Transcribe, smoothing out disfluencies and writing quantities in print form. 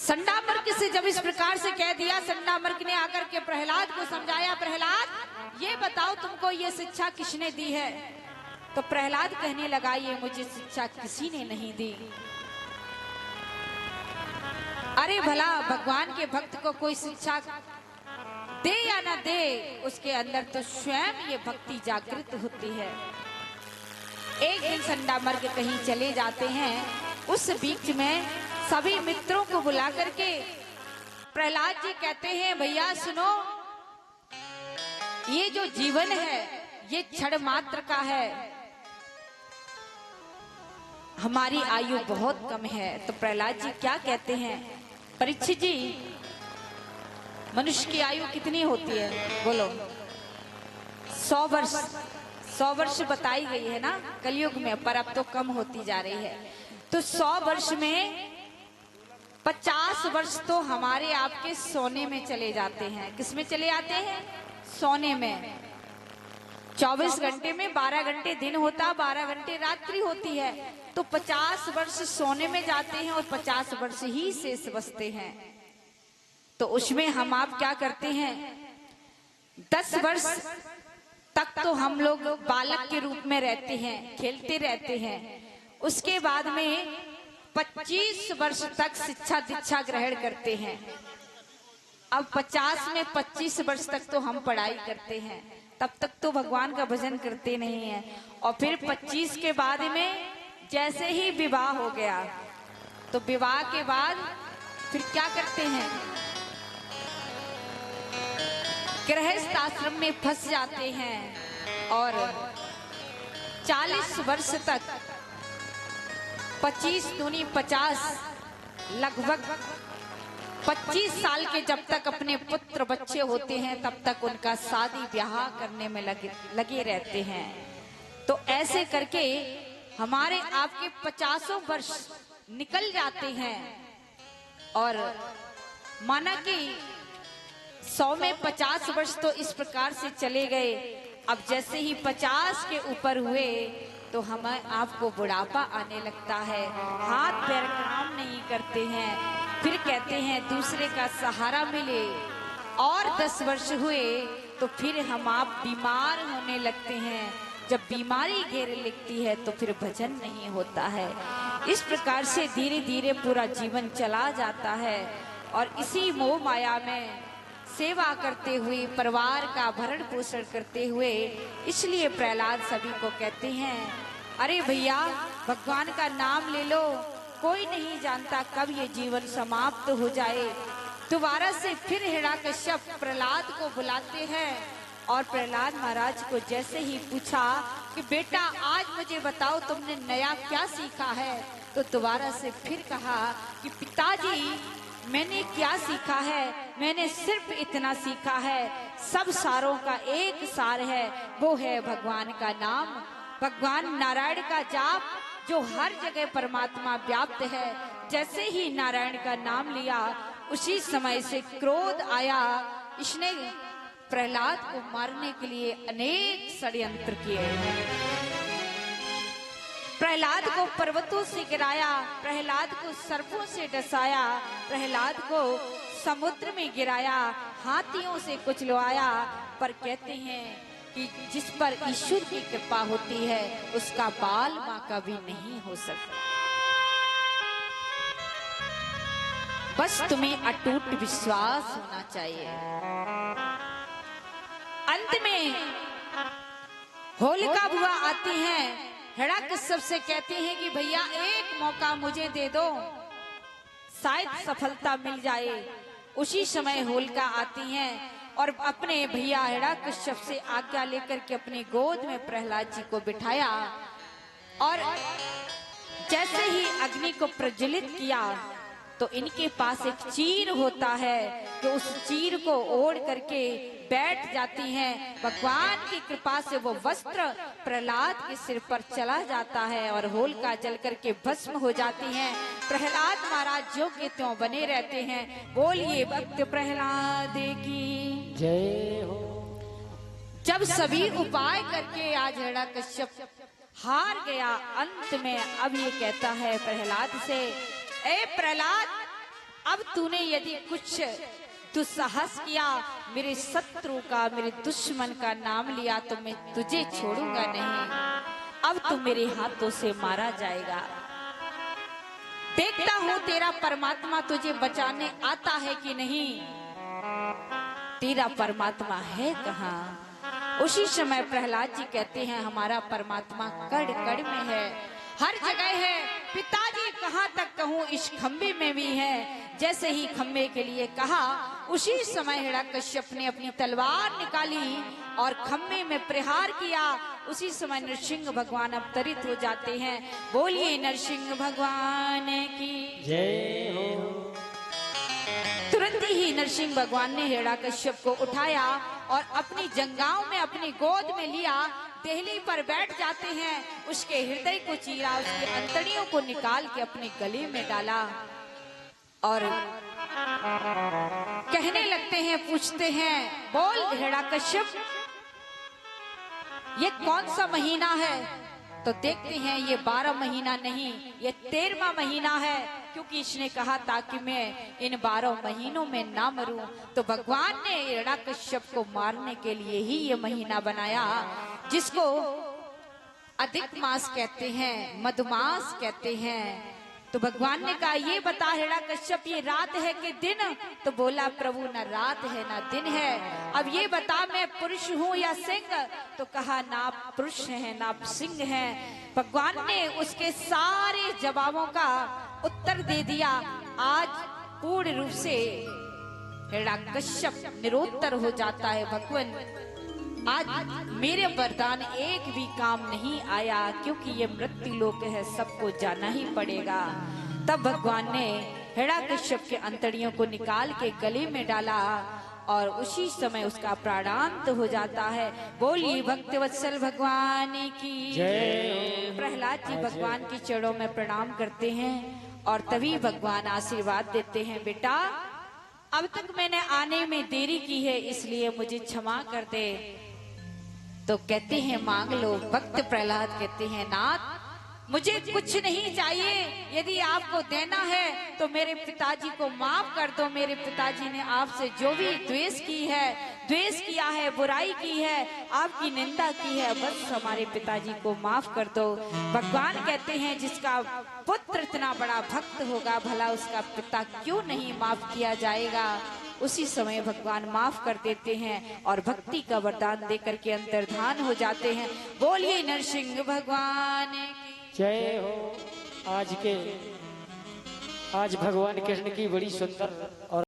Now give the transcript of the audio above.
संडामर्क से जब इस प्रकार से कह दिया, संडामर्क ने आकर के प्रहलाद को समझाया, प्रहलाद ये बताओ तुमको ये शिक्षा किसने दी है? तो प्रहलाद कहने लगा, ये मुझे शिक्षा किसी ने नहीं दी। अरे भला भगवान के भक्त को कोई शिक्षा दे या ना दे, उसके अंदर तो स्वयं ये भक्ति जागृत होती है। एक दिन संडामर्क कहीं चले जाते हैं, उस बीच में सभी मित्रों को बुला करके प्रहलाद जी कहते हैं, भैया सुनो, ये जो जीवन है ये क्षण मात्र का है, हमारी आयु बहुत कम है। तो प्रहलाद जी क्या कहते हैं, परीक्षित जी मनुष्य की आयु कितनी होती है? बोलो 100 वर्ष। 100 वर्ष बताई गई है ना कलयुग में, पर अब तो कम होती जा रही है। तो 100 वर्ष में 50 वर्ष तो हमारे आपके सोने में चले जाते हैं। किस में चले आते हैं? सोने में। 24 घंटे में 12 घंटे दिन होता, 12 घंटे रात्रि होती है। तो 50 वर्ष सोने में जाते हैं और 50 वर्ष ही शेष बचते हैं। तो उसमें हम आप क्या करते हैं, 10 वर्ष तक तो हम लोग बालक के रूप में रहते हैं, खेलते रहते हैं। उसके बाद में 25 वर्ष तक शिक्षा दीक्षा ग्रहण करते हैं। अब 50 में 25 वर्ष तक तो हम पढ़ाई करते हैं, तब तक तो भगवान का भजन करते नहीं है। और फिर 25 के बाद में जैसे ही विवाह हो गया, तो विवाह के बाद फिर क्या करते हैं, गृहस्थ आश्रम में फंस जाते हैं। और 40 वर्ष तक 25 दूनी 50, लगभग 25 साल के जब तक अपने पुत्र बच्चे होते हैं, तब तक उनका शादी ब्याह करने में लगे रहते हैं। तो ऐसे करके हमारे आपके 50 वर्ष निकल जाते हैं। और माना कि 100 में 50 वर्ष तो इस प्रकार से चले गए। अब जैसे ही 50 के ऊपर हुए तो हमें आपको बुढ़ापा आने लगता है, हाथ पैर काम नहीं करते हैं। फिर कहते हैं दूसरे का सहारा मिले। और 10 वर्ष हुए तो फिर हम आप बीमार होने लगते हैं। जब बीमारी घेर लेती है तो फिर भजन नहीं होता है। इस प्रकार से धीरे धीरे पूरा जीवन चला जाता है। और इसी मोह माया में सेवा करते हुए, परिवार का भरण पोषण करते हुए, इसलिए प्रहलाद सभी को कहते हैं, अरे भैया भगवान का नाम ले लो, कोई नहीं जानता कब ये जीवन समाप्त हो जाए। दोबारा से फिर हिरण्यकश्यप प्रहलाद को बुलाते हैं। और प्रहलाद महाराज को जैसे ही पूछा कि बेटा आज मुझे बताओ तुमने नया क्या सीखा है, तो दोबारा से फिर कहा कि पिताजी मैंने क्या सीखा है, मैंने सिर्फ इतना सीखा है, सब सारों का एक सार है, वो है भगवान का नाम, भगवान नारायण का जाप, जो हर जगह परमात्मा व्याप्त है। जैसे ही नारायण का नाम लिया उसी समय से क्रोध आया। इसने प्रहलाद को मारने के लिए अनेक षड्यंत्र किए। प्रहलाद को पर्वतों से गिराया, प्रहलाद को सर्पों से डसाया, प्रहलाद को समुद्र में गिराया, हाथियों से कुचलवाया। पर कहते हैं कि जिस पर ईश्वर की कृपा होती है उसका बाल मां का भी नहीं हो सकता। बस तुम्हें अटूट विश्वास होना चाहिए। अंत में होलिका बुआ आती हैं, हिरण्यकश्यप से कहते हैं कि भैया एक मौका मुझे दे दो, शायद सफलता मिल जाए। उसी समय होलिका आती हैं और अपने भैया हिरण्यकश्यप से आज्ञा लेकर के अपनी गोद में प्रहलाद जी को बिठाया। और जैसे ही अग्नि को प्रज्वलित किया तो इनके पास एक चीर होता है कि उस चीर को ओढ़ करके बैठ जाती हैं। भगवान की कृपा से वो वस्त्र प्रहलाद के सिर पर चला जाता है और होलिका जल करके भस्म हो जाती हैं। प्रहलाद महाराज जो के त्यों बने रहते हैं। बोलिए भक्त प्रहलाद की जय हो। जब सभी उपाय करके आज हिरण्यकश्यप हार गया, अंत में अब ये कहता है प्रहलाद से, ए प्रहलाद अब तूने यदि कुछ दुस्साहस किया, मेरे शत्रु का, मेरे दुश्मन का नाम लिया, तो मैं तुझे छोड़ूंगा नहीं। अब तू मेरे हाथों से मारा जाएगा। देखता हूं तेरा परमात्मा तुझे बचाने आता है कि नहीं। तेरा परमात्मा है कहाँ? उसी समय प्रहलाद जी कहते हैं, हमारा परमात्मा कड़ कड़ में है, हर जगह है। पिताजी कहाँ तक कहूँ, इस खम्बे में भी है। जैसे ही खम्बे के लिए कहा, उसी समय हिरण्यकश्यप ने अपनी तलवार निकाली और खम्बे में प्रहार किया। उसी समय नरसिंह भगवान अवतरित हो जाते हैं। बोलिए नरसिंह भगवान की जय हो। तुरंत ही नरसिंह भगवान ने हिरण्यकश्यप को उठाया और अपनी जंघाओं में, अपनी गोद में लिया। देहली पर बैठ जाते हैं, उसके हृदय को चीरा, उसकी अंतड़ियों को निकाल के अपने गले में डाला और कहने लगते हैं, पूछते हैं, बोल हिरण्यकश्यप, ये कौन सा महीना है? तो देखते हैं ये 12 महीना नहीं, ये 13वां महीना है, क्योंकि इसने कहा था कि मैं इन 12 महीनों में ना मरूं। तो भगवान ने हिरण्यकश्यप को मारने के लिए ही ये महीना बनाया, जिसको अधिक मास कहते हैं, मधुमास कहते हैं। तो भगवान ने कहा, ये बता हिरण्यकश्यप, ये रात है कि दिन? तो बोला, प्रभु न रात है न दिन है। अब ये बता, मैं पुरुष हूँ या सिंह? तो कहा, ना पुरुष है ना सिंह है। भगवान ने उसके सारे जवाबों का उत्तर दे दिया। आज पूर्ण रूप से हिरण्यकश्यप निरुत्तर हो जाता है। भगवान, आज मेरे वरदान एक भी काम नहीं आया, क्योंकि ये मृत्यु लोक है, सबको जाना ही पड़ेगा। तब भगवान ने हिरण्यकश्यप के अंतड़ियों को निकाल के गले में डाला और उसी समय उसका प्राणांत हो जाता है। बोलिए भक्तवत्सल भगवान की जय। प्रहलाद जी भगवान की चरणों में प्रणाम करते हैं और तभी भगवान आशीर्वाद देते हैं, बेटा अब तक मैंने आने में देरी की है, इसलिए मुझे क्षमा कर दे। तो कहते हैं, मांग लो। भक्त प्रहलाद कहते हैं, नाथ मुझे कुछ नहीं चाहिए, यदि आपको देना है तो मेरे पिताजी को माफ कर दो। मेरे पिताजी ने आपसे जो भी द्वेष की है, द्वेष किया है, बुराई की है, आपकी निंदा की है, बस हमारे पिताजी को माफ कर दो। भगवान कहते हैं, जिसका पुत्र इतना बड़ा भक्त होगा, भला उसका पिता क्यों नहीं माफ किया जाएगा। उसी समय भगवान माफ कर देते हैं और भक्ति का वरदान देकर के अंतर्धान हो जाते हैं। बोलिए नरसिंह भगवान की जय हो। आज भगवान कृष्ण की बड़ी सुंदर और